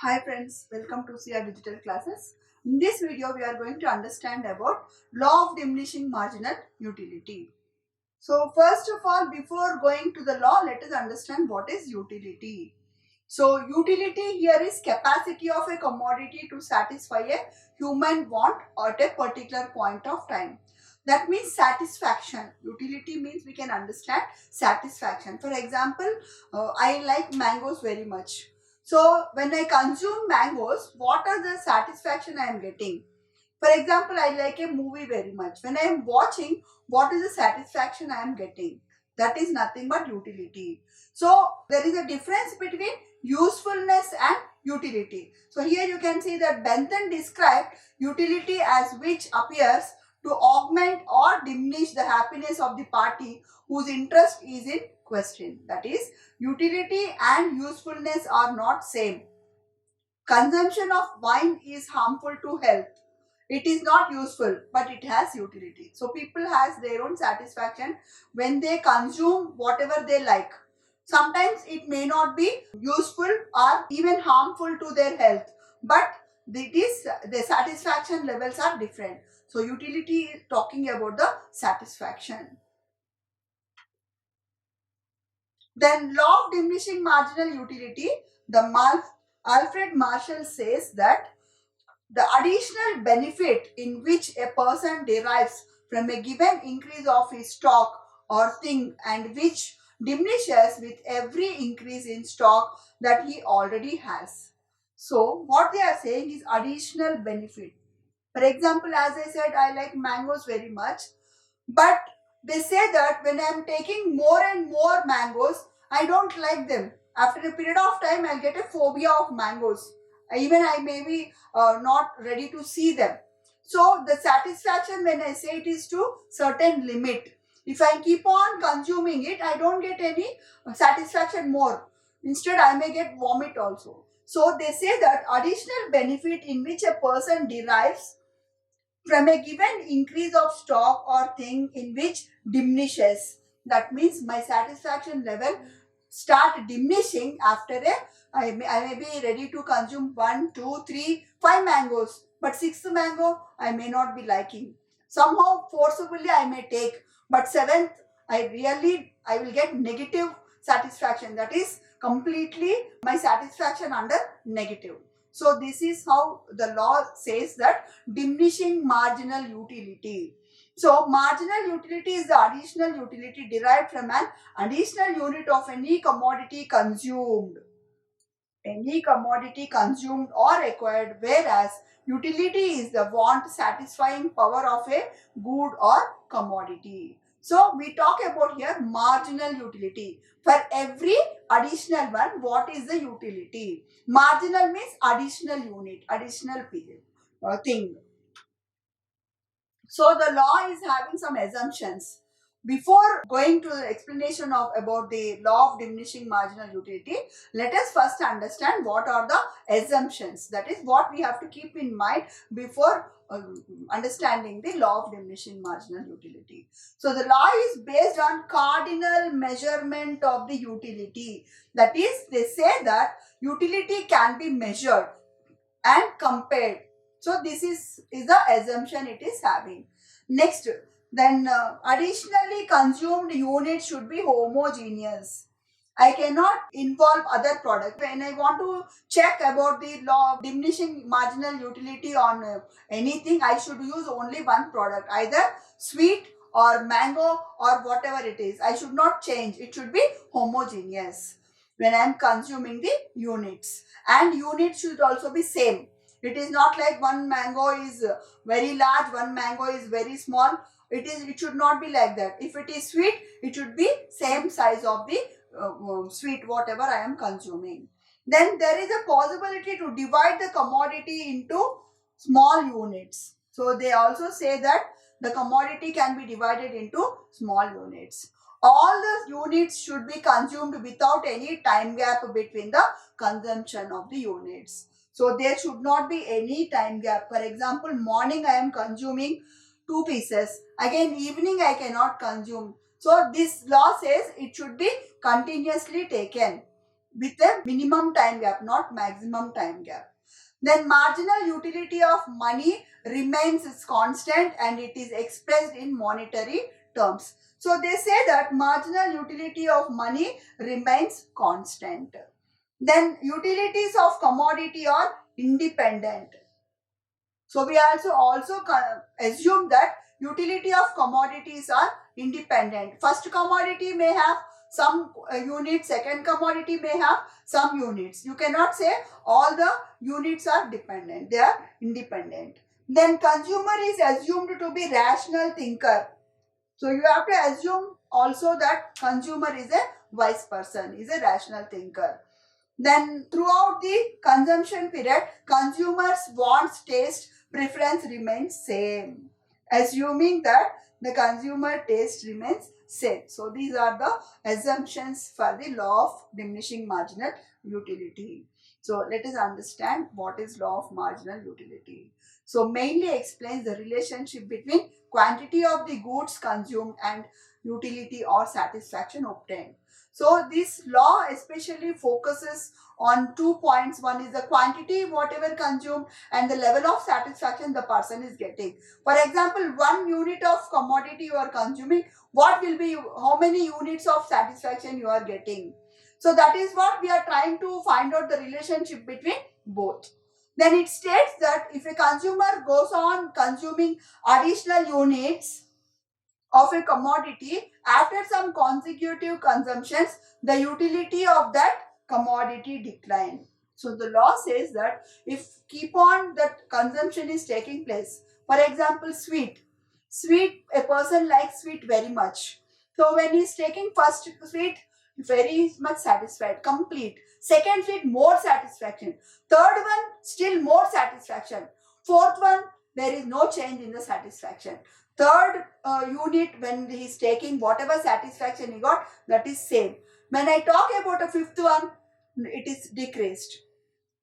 Hi friends, welcome to CR Digital Classes. In this video, we are going to understand about law of diminishing marginal utility. So first of all, before going to the law, let us understand what is utility. So utility here is capacity of a commodity to satisfy a human want at a particular point of time. That means satisfaction. Utility means we can understand satisfaction. For example, I like mangoes very much. So when I consume mangoes, what are the satisfaction I am getting? For example, I like a movie very much. When I am watching, what is the satisfaction I am getting? That is nothing but utility. So there is a difference between usefulness and utility. So here you can see that Bentham described utility as which appears to augment or diminish the happiness of the party whose interest is in question. That is, utility and usefulness are not same. Consumption of wine is harmful to health. It is not useful, but it has utility. So people has their own satisfaction when they consume whatever they like. Sometimes it may not be useful or even harmful to their health, but the satisfaction levels are different. So utility is talking about the satisfaction. Then law of diminishing marginal utility, Alfred Marshall says that the additional benefit in which a person derives from a given increase of his stock or thing and which diminishes with every increase in stock that he already has. So what they are saying is additional benefit. For example, as I said, I like mangoes very much, but they say that when I am taking more and more mangoes, I don't like them. After a period of time, I'll get a phobia of mangoes. Even I may be not ready to see them. So the satisfaction when I say it is to certain limit. If I keep on consuming it, I don't get any satisfaction more. Instead, I may get vomit also. So they say that additional benefit in which a person derives from a given increase of stock or thing in which diminishes. That means my satisfaction level start diminishing after a I may be ready to consume 1, 2, 3, 5 mangoes, but sixth mango I may not be liking. Somehow forcibly I may take, but seventh I will get negative satisfaction. That is completely my satisfaction under negative. So this is how the law says that diminishing marginal utility. So marginal utility is the additional utility derived from an additional unit of any commodity consumed. Any commodity consumed or acquired, whereas utility is the want satisfying power of a good or commodity. So we talk about here marginal utility. For every additional one, what is the utility? Marginal means additional unit, additional period, thing. So the law is having some assumptions. Before going to the explanation of about the law of diminishing marginal utility, let us first understand what are the assumptions. That is what we have to keep in mind before understanding the law of diminishing marginal utility. So the law is based on cardinal measurement of the utility. That is, they say that utility can be measured and compared. So this is the assumption it is having. Next, then additionally consumed unit should be homogeneous. I cannot involve other products. When I want to check about the law of diminishing marginal utility on anything, I should use only one product, either sweet or mango or whatever it is. I should not change. It should be homogeneous when I am consuming the units. And units should also be same. It is not like one mango is very large, one mango is very small. It should not be like that. If it is sweet, it should be same size of the sweet whatever I am consuming. Then there is a possibility to divide the commodity into small units. So they also say that the commodity can be divided into small units. All the units should be consumed without any time gap between the consumption of the units. So there should not be any time gap. For example, morning I am consuming 2 pieces. Again evening I cannot consume. So this law says it should be continuously taken. with a minimum time gap, not maximum time gap. Then marginal utility of money remains constant and it is expressed in monetary terms. So they say that marginal utility of money remains constant. Then utilities of commodity are independent. So we also assume that utility of commodities are independent. First commodity may have some units, second commodity may have some units. You cannot say all the units are dependent, they are independent. Then consumer is assumed to be rational thinker. So you have to assume also that consumer is a wise person, is a rational thinker. Then throughout the consumption period, consumers' wants, taste, preference remains same. Assuming that the consumer taste remains same. So these are the assumptions for the law of diminishing marginal utility. So let us understand what is law of marginal utility. So mainly explains the relationship between quantity of the goods consumed and utility or satisfaction obtained. So this law especially focuses on 2 points. One is the quantity whatever consumed and the level of satisfaction the person is getting. For example, 1 unit of commodity you are consuming, what will be, how many units of satisfaction you are getting. So that is what we are trying to find out, the relationship between both. Then it states that if a consumer goes on consuming additional units of a commodity after some consecutive consumptions, the utility of that commodity decline. So the law says that if keep on that consumption is taking place, for example sweet, a person likes sweet very much. So when he is taking first sweet, very much satisfied, complete. Second sweet, more satisfaction. Third one, still more satisfaction. Fourth one, there is no change in the satisfaction. Third unit, when he is taking whatever satisfaction he got, that is same. When I talk about a fifth one, it is decreased.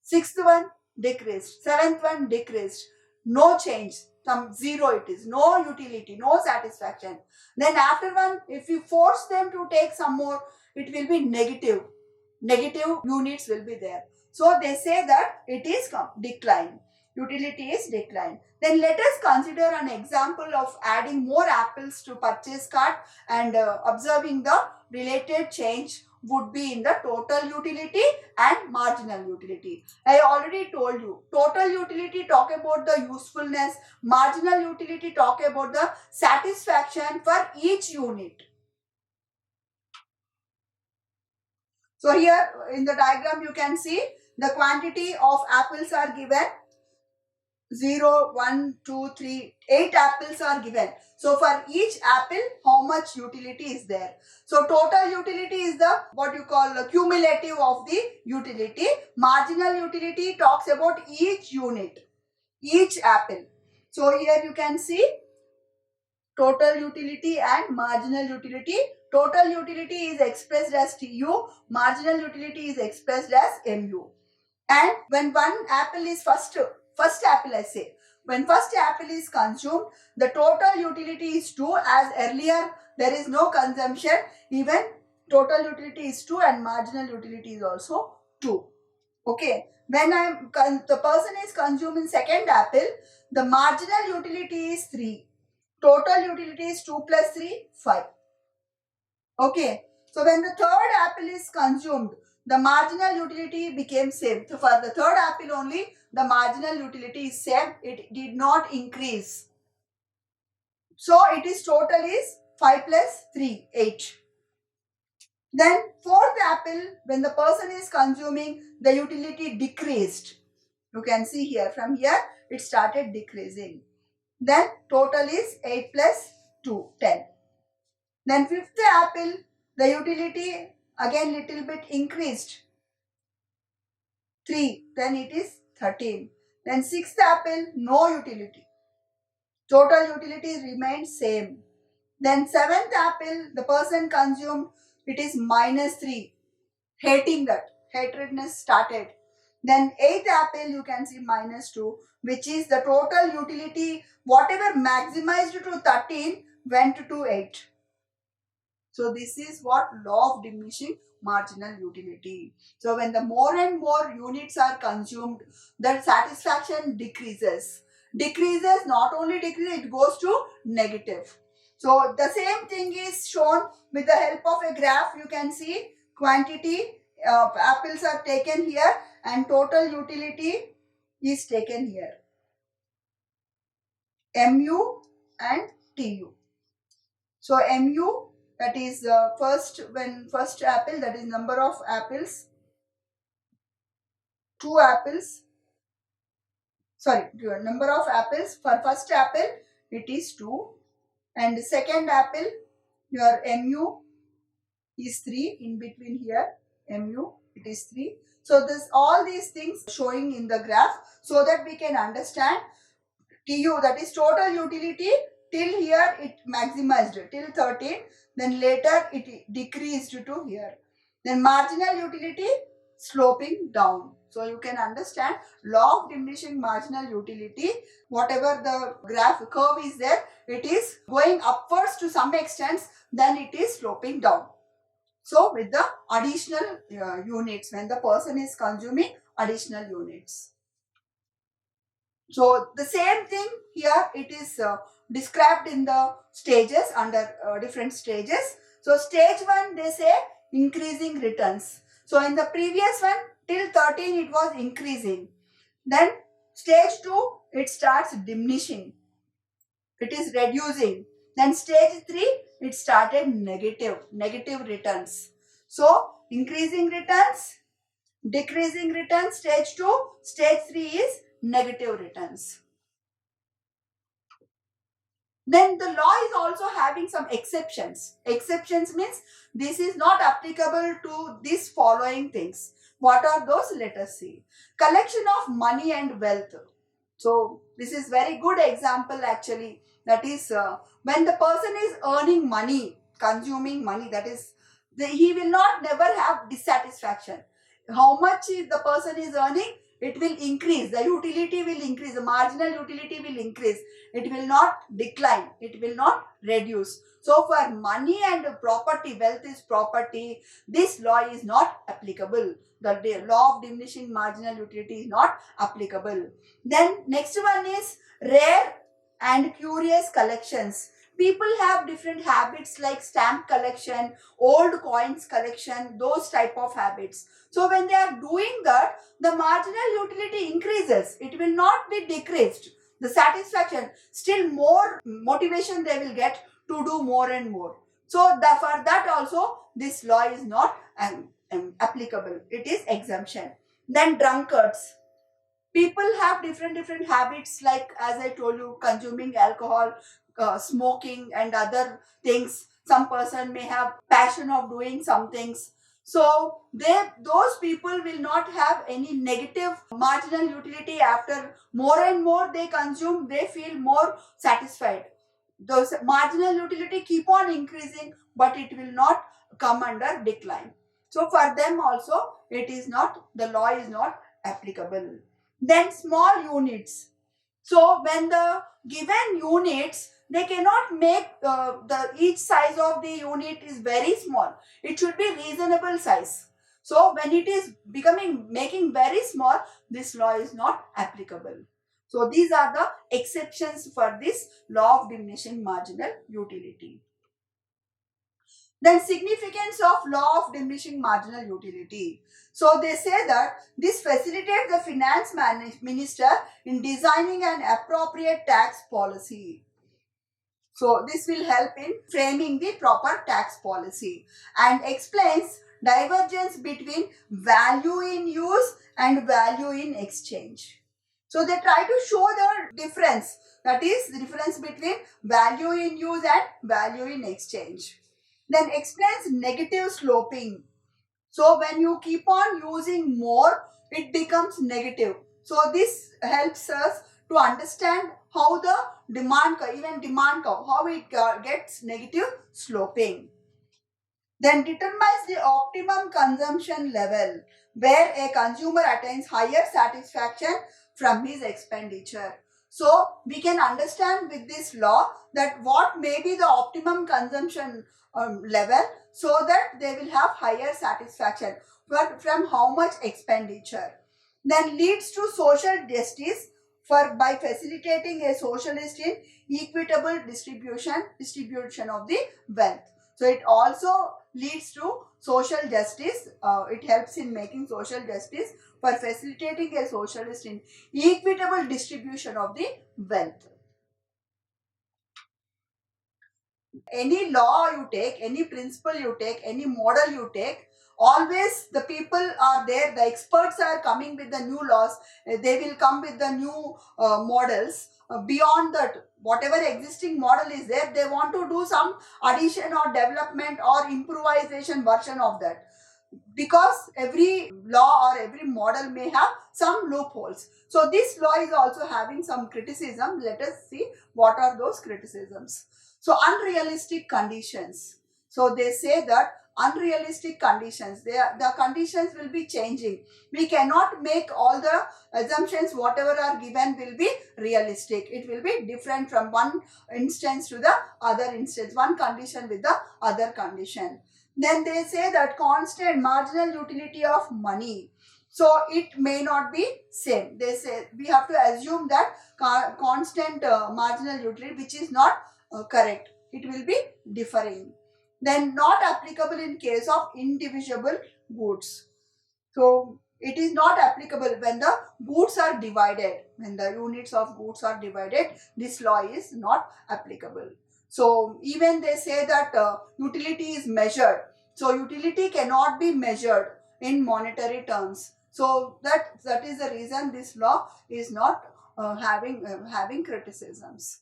Sixth one, decreased. Seventh one, decreased. No change. Some zero it is. No utility, no satisfaction. Then after one, if you force them to take some more, it will be negative. Negative units will be there. So they say that it is decline. Utility is decline. Then let us consider an example of adding more apples to purchase cart and observing the related change would be in the total utility and marginal utility. I already told you, total utility talk about the usefulness, marginal utility talk about the satisfaction for each unit. So here in the diagram you can see the quantity of apples are given. 0, 1, 2, 3, 8 apples are given. So for each apple, how much utility is there? So total utility is the what you call the cumulative of the utility. Marginal utility talks about each unit, each apple. So here you can see total utility and marginal utility. Total utility is expressed as TU, marginal utility is expressed as MU. And when one apple is first apple I say, when first apple is consumed, the total utility is 2, as earlier there is no consumption, even total utility is 2 and marginal utility is also 2. Okay, when the person is consuming second apple, the marginal utility is 3. Total utility is 2 plus 3, 5. Okay, so when the third apple is consumed, the marginal utility became same. So for the third apple only, the marginal utility is same. It did not increase. So it is total is 5 plus 3, 8. Then fourth apple, when the person is consuming, the utility decreased. You can see here, from here it started decreasing. Then total is 8 plus 2, 10. Then fifth apple, the utility again little bit increased. 3, then it is 13. Then sixth apple, no utility. Total utility remained same. Then seventh apple, the person consumed, it is minus 3. Hating that. Hatredness started. Then eighth apple, you can see minus 2, which is the total utility, whatever maximized to 13 went to 8. So this is what law of diminishing marginal utility. So when the more and more units are consumed, the satisfaction decreases. Decreases, not only decreases, it goes to negative. So the same thing is shown with the help of a graph. You can see quantity of apples are taken here and total utility is taken here. MU and TU. So MU, that is first apple, that is number of apples, 2 apples, sorry, number of apples for first apple it is 2, and second apple your MU is 3, in between here MU it is 3. So this all these things showing in the graph so that we can understand TU, that is total utility. Till here it maximized till 13, then later it decreased to here. Then marginal utility sloping down. So you can understand law of diminishing marginal utility. Whatever the graph curve is there, it is going upwards to some extent, then it is sloping down. So with the additional units, when the person is consuming additional units. So the same thing here, it is described in the stages, under different stages. So stage 1 they say increasing returns. So in the previous one till 13 it was increasing. Then stage 2 it starts diminishing. It is reducing. Then stage 3 it started negative returns. So increasing returns, decreasing returns stage 2, stage 3 is negative returns. Then the law is also having some exceptions. Exceptions means this is not applicable to these following things. What are those? Let us see. Collection of money and wealth. So this is very good example actually. That is when the person is earning money, consuming money, that is he will not never have dissatisfaction. How much the person is earning, it will increase. The utility will increase. The marginal utility will increase. It will not decline. It will not reduce. So for money and property, wealth is property, this law is not applicable. The law of diminishing marginal utility is not applicable. Then next one is rare and curious collections. People have different habits like stamp collection, old coins collection, those type of habits. So when they are doing that, the marginal utility increases. It will not be decreased. The satisfaction, still more motivation they will get to do more and more. So for that also this law is not applicable. It is exemption. Then drunkards. People have different habits like, as I told you, consuming alcohol, smoking and other things. Some person may have passion of doing some things. So those people will not have any negative marginal utility. After more and more they consume, they feel more satisfied. Those marginal utility keep on increasing, but it will not come under decline. So for them also it is not, the law is not applicable. Then small units. So when the given units, they cannot make each size of the unit is very small. It should be reasonable size. So when it is making very small, this law is not applicable. So these are the exceptions for this law of diminishing marginal utility. Then significance of law of diminishing marginal utility. So they say that this facilitates the finance minister in designing an appropriate tax policy. So this will help in framing the proper tax policy and explains divergence between value in use and value in exchange. So they try to show the difference, that is the difference between value in use and value in exchange. Then explains negative sloping. So when you keep on using more, it becomes negative. So this helps us to understand how the demand curve, how it gets negative sloping. Then determines the optimum consumption level where a consumer attains higher satisfaction from his expenditure. So we can understand with this law that what may be the optimum consumption level. so that they will have higher satisfaction from how much expenditure. Then leads to social justice for by facilitating a socialist in equitable distribution of the wealth. So it also leads to social justice. It helps in making social justice for facilitating a socialist in equitable distribution of the wealth. Any law you take, any principle you take, any model you take, always the people are there, the experts are coming with the new laws. They will come with the new models. Beyond that, whatever existing model is there, they want to do some addition or development or improvisation version of that, because every law or every model may have some loopholes. So this law is also having some criticism. Let us see what are those criticisms. So unrealistic conditions. So they say that unrealistic conditions, the conditions will be changing. We cannot make all the assumptions whatever are given will be realistic. It will be different from one instance to the other instance, one condition with the other condition. Then they say that constant marginal utility of money. So it may not be same. They say we have to assume that constant marginal utility, which is not correct. It will be differing. Then not applicable in case of indivisible goods. So it is not applicable when the goods are divided. When the units of goods are divided, this law is not applicable. So even they say that utility is measured. So utility cannot be measured in monetary terms. So that is the reason this law is not having criticisms.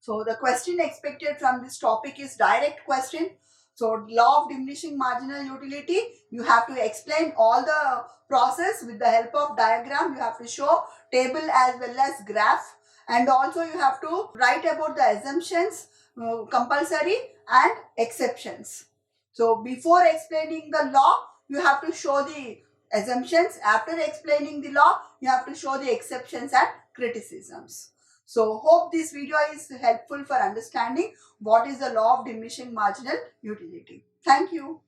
So the question expected from this topic is direct question. So law of diminishing marginal utility, you have to explain all the process with the help of diagram. You have to show table as well as graph, and also you have to write about the assumptions, compulsory and exceptions. So before explaining the law, you have to show the assumptions. After explaining the law, you have to show the exceptions and criticisms. So hope this video is helpful for understanding what is the law of diminishing marginal utility. Thank you.